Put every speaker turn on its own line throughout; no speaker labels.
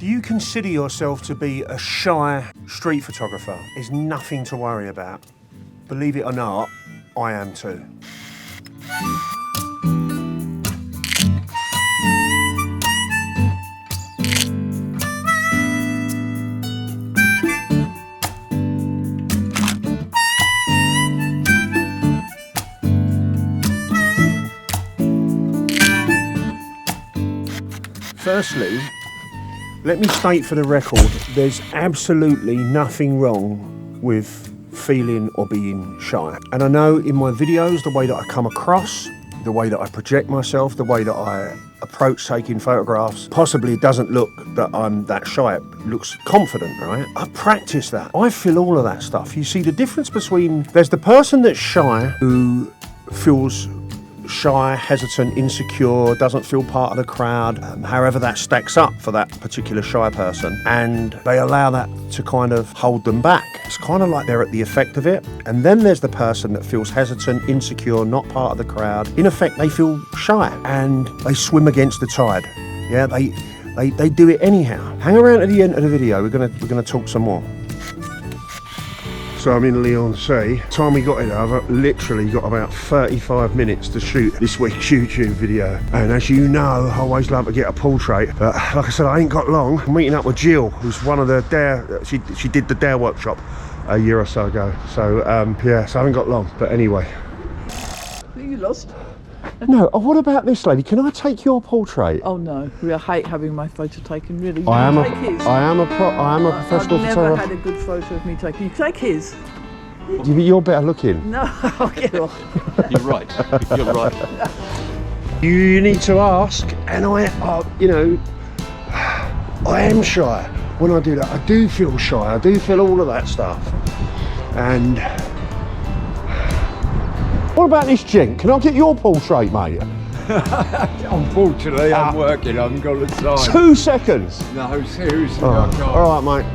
Do you consider yourself to be a shy street photographer? There's nothing to worry about. Believe it or not, I am too. Firstly, let me state for the record, there's absolutely nothing wrong with feeling or being shy. And I know in my videos, the way that I come across, the way that I project myself, the way that I approach taking photographs, possibly it doesn't look that I'm that shy, it looks confident, right? I practice that. I feel all of that stuff. You see the difference between, there's the person that's shy who feels shy, hesitant, insecure, doesn't feel part of the crowd, however that stacks up for that particular shy person, and they allow that to kind of hold them back. It's kind of like they're at the effect of it. And then there's the person that feels hesitant, insecure, not part of the crowd. In effect, they feel shy and they swim against the tide. Yeah, they do it anyhow. Hang around at the end of the video, we're gonna talk some more. So I'm in Leon C. Time we got here, I've literally got about 35 minutes to shoot this week's YouTube video. And as you know, I always love to get a portrait. But like I said, I ain't got long. I'm meeting up with Jill, who's one of the Dare, she did the Dare workshop a year or so ago. So yeah, so I haven't got long, but anyway.
Are you lost?
No, oh, what about this lady? Can I take your portrait?
Oh no, I hate having my photo taken, really.
I am a professional photographer.
I've never had a good photo of me taken. You take his.
You're better looking.
No, I'll get off.
You're right, you're right.
You need to ask, and you know, I am shy. When I do that, I do feel shy. I do feel all of that stuff. And what about this gent? Can I get your portrait, mate?
Unfortunately, I'm working. I haven't got the time.
2 seconds.
No, seriously,
Oh,
I can't.
all right, mate.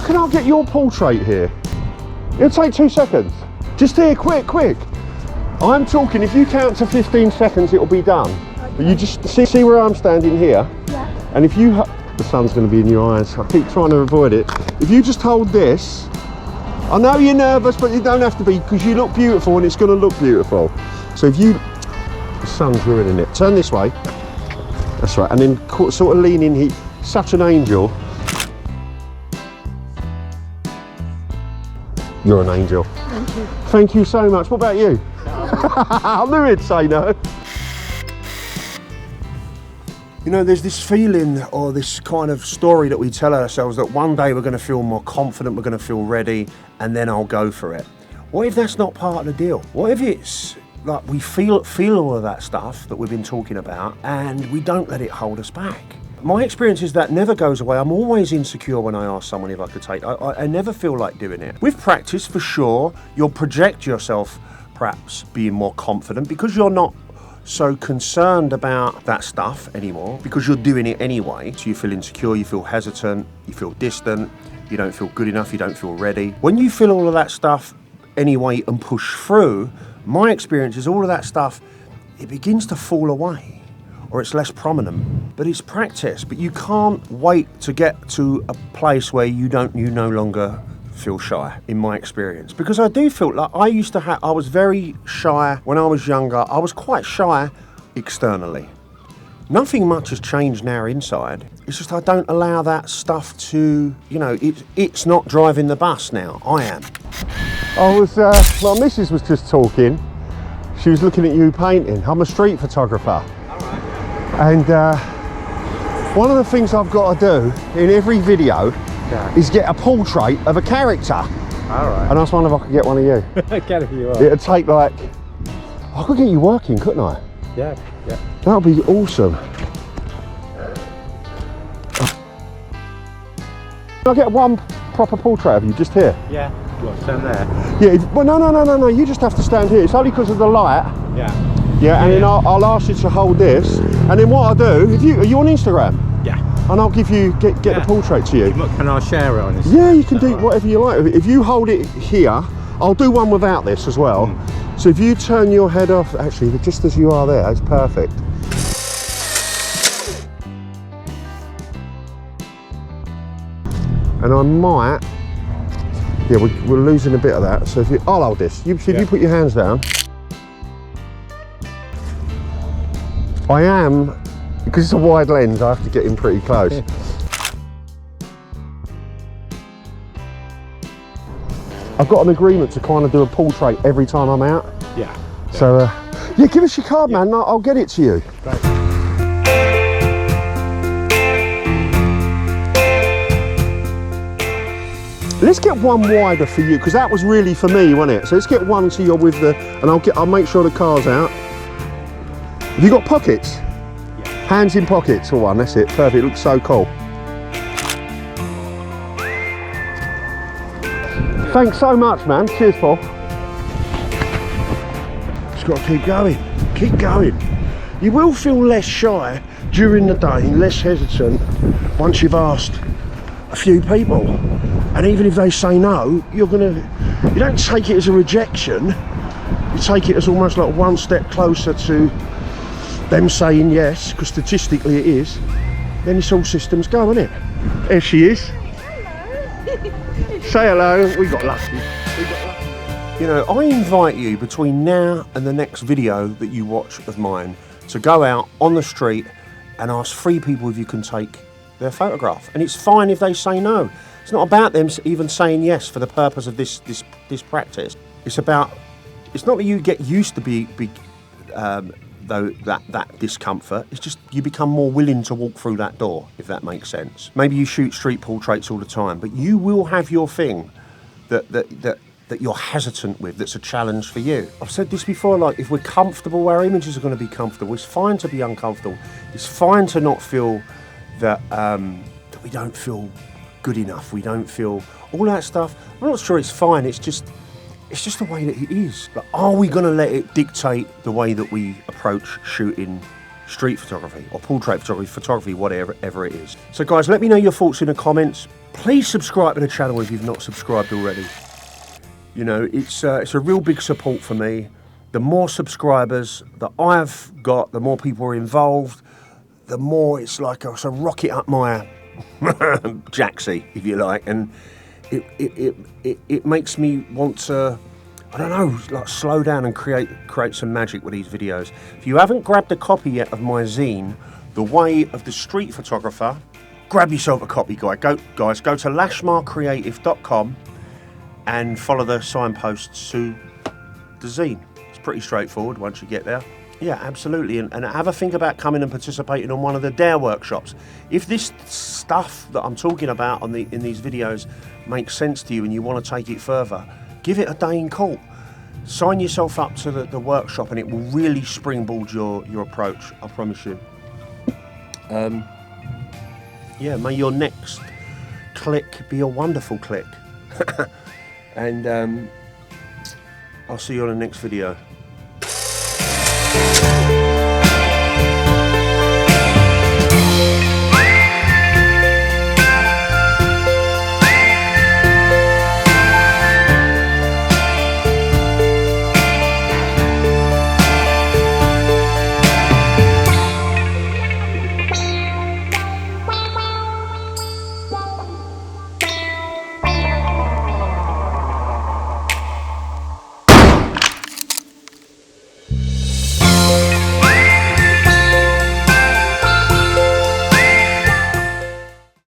Can I get your portrait here? It'll take 2 seconds. Just here, quick. I'm talking. If you count to 15 seconds, it'll be done. Okay. But you just see where I'm standing here. Yeah. And if you, the sun's going to be in your eyes. I keep trying to avoid it. If you just hold this. I know you're nervous, but you don't have to be, because you look beautiful and it's going to look beautiful. So if you, the sun's ruining it. Turn this way. That's right. And then sort of lean in here. Such an angel. You're an angel.
Thank you.
Thank you so much. What about you? I knew he'd say no. You know, there's this feeling or this kind of story that we tell ourselves that one day we're going to feel more confident, we're going to feel ready, and then I'll go for it. What if that's not part of the deal? What if it's like we feel all of that stuff that we've been talking about and we don't let it hold us back? My experience is that never goes away. I'm always insecure when I ask someone if I could take. I never feel like doing it. With practice, for sure, you'll project yourself perhaps being more confident because you're not so concerned about that stuff anymore, because you're doing it anyway. So you feel insecure, you feel hesitant, you feel distant, you don't feel good enough, you don't feel ready. When you feel all of that stuff anyway and push through, my experience is all of that stuff, it begins to fall away. Or it's less prominent, but it's practice. But you can't wait to get to a place where you no longer feel shy, in my experience. Because I do feel like I was very shy when I was younger. I was quite shy externally. Nothing much has changed now inside. It's just I don't allow that stuff to, you know, it's not driving the bus now, I am. My missus was just talking. She was looking at you painting. I'm a street photographer. And one of the things I've got to do in every video is get a portrait of a character.
All right.
And I was wondering if I could get one of you.
Get if you are.
It'd take like, I could get you working, couldn't I?
Yeah.
That would be awesome. Can I get one proper portrait of you just here?
Yeah. You want to stand there?
Yeah, well no, you just have to stand here. It's only because of the light.
Yeah.
Yeah, and then I'll ask you to hold this, and then what I'll do, are you on Instagram?
Yeah.
And I'll give you, get the portrait to you.
Can I share it on this?
Yeah, you can do whatever you like. If you hold it here, I'll do one without this as well. So if you turn your head off, actually, just as you are there, it's perfect. And I might, yeah, we're losing a bit of that. So if you, I'll hold this. You put your hands down. I am, because it's a wide lens, I have to get in pretty close. I've got an agreement to kind of do a portrait every time I'm out.
Yeah.
So, yeah, give us your card, man. I'll get it to you.
Great.
Let's get one wider for you, because that was really for me, wasn't it? So let's get one so you're with the, and I'll make sure the car's out. Have you got pockets?
Yeah.
Hands in pockets for one, that's it. Perfect, it looks so cool. Thanks so much, man. Cheers, Paul. Just got to keep going. Keep going. You will feel less shy during the day, less hesitant once you've asked a few people. And even if they say no, you don't take it as a rejection. You take it as almost like one step closer to them saying yes, because statistically it is. Then it's all systems go, isn't it? There she is. Say hello. We got lucky. You know, I invite you between now and the next video that you watch of mine to go out on the street and ask 3 people if you can take their photograph. And it's fine if they say no. It's not about them even saying yes for the purpose of this practice. It's about, it's not that you get used to that discomfort. It's just you become more willing to walk through that door, if that makes sense. Maybe you shoot street portraits all the time, but you will have your thing that you're hesitant with, that's a challenge for you. I've said this before, like, if we're comfortable, our images are going to be comfortable. It's fine to be uncomfortable. It's fine to not feel that we don't feel good enough. We don't feel all that stuff. I'm not sure it's fine. It's just the way that it is. But are we going to let it dictate the way that we approach shooting street photography or portrait photography, whatever it is? So guys, let me know your thoughts in the comments. Please subscribe to the channel if you've not subscribed already. You know, it's a real big support for me. The more subscribers that I've got, the more people are involved, the more it's like a rocket up my jacksie, if you like, and it makes me want to, I don't know, like slow down and create some magic with these videos. If you haven't grabbed a copy yet of my zine, The Way of the Street Photographer, grab yourself a copy, guys. Go to lashmarcreative.com and follow the signposts to the zine. It's pretty straightforward once you get there. Yeah, absolutely, and have a think about coming and participating on one of the DARE workshops. If this stuff that I'm talking about in these videos makes sense to you and you want to take it further, give it a day in court. Sign yourself up to the workshop and it will really springboard your approach, I promise you. Yeah, may your next click be a wonderful click. And I'll see you on the next video.